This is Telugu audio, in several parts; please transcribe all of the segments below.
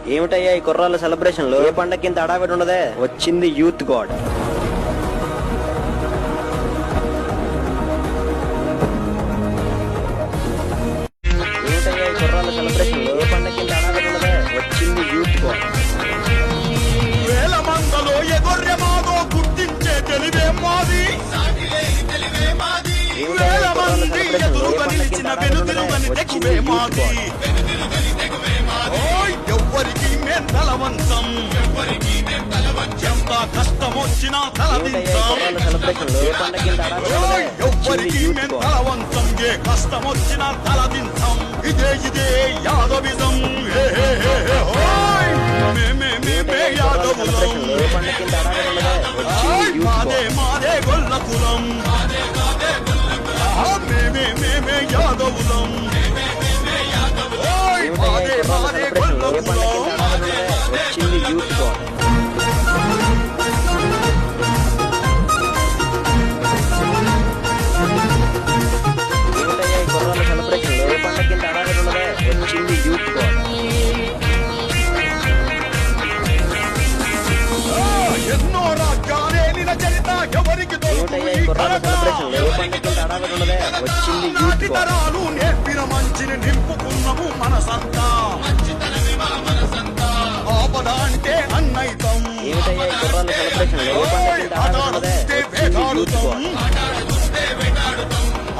ఏమిటయ్యా ఈ కుర్రాళ్ళ సెలబ్రేషన్ లో? ఏ పండక్కి ఇంత అడావిడి ఉండదే? వచ్చింది యూత్ గాడ్. ఏమిటయ్యా ఈ కుర్రాళ్ళ సెలబ్రేషన్ లో? ఏ పండక్కి ఇంత అడావిడి ఉండదే? వచ్చింది యూత్ గాడ్. వేల మందలో ఎగొర్రె మాదో గుర్తించే తెలివే మాది. వేల మంది ఎదురుగా నిలిచిన వెనుదిరుగని తెగువే మాది. ఎవ్వరికి మేం తలవంతం, ఎంత కష్టమొచ్చినా తలదించాం. ఎవ్వరికి మేం తలవంతం, ఏ కష్టమొచ్చినా తలదించాం. ఇదే యాదవిజం. మేమే యాదవులం, మాదే గొల్ల కులం. మేమే యాదవులం, మాదే గొల్ల కులం. వచ్చింది యూత్ గాడ్. ఏమిటయ్యా ఈ కుర్రాళ్ళ సెలబ్రేషన్ లో? ఏ పండక్కి ఇంత అడావిడి ఉండదే? వచ్చింది యూత్ గాడ్. ఎన్నో రాజ్యాలేలిన చరిత ఎవరికి తరాలు నేర్పిన మంచిని నింపుకున్నాము మనసంతా. ఆపద అంటే అన్నైతం, అదాడుస్తే వేటాడుతాం.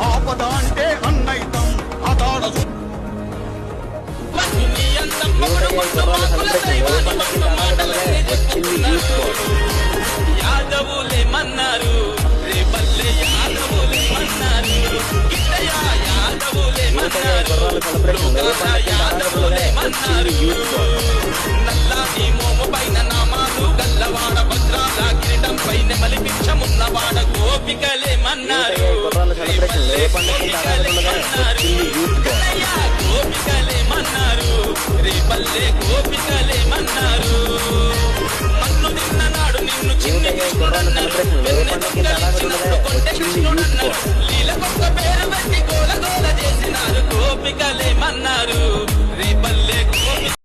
ఆపద అంటే అన్నైతం, అదాడు. యాదవులేమన్నారు రేపల్లె, యాదవులేమన్నారు గిట్టయ్య, యాదవులేమన్నారు యాదవులేమన్నారు. నల్లాని మోము పైన నామాలు గల్లవాడ భద్రాల కిరీటం పైన మలిపించమున్నవాడ గోపికలేమన్నారు. గోపికలేమన్నారు రేపల్లె, గోపికలేమన్నారు. మన్ను తిన్ననాడు నిన్ను చిన్ని కృష్ణుడన్నారు, కొండ కృష్ణుడన్నారు. లీలకొక్క పేరు పెట్టి గోల గోల చేసినారు. గోపికలేమన్నారు.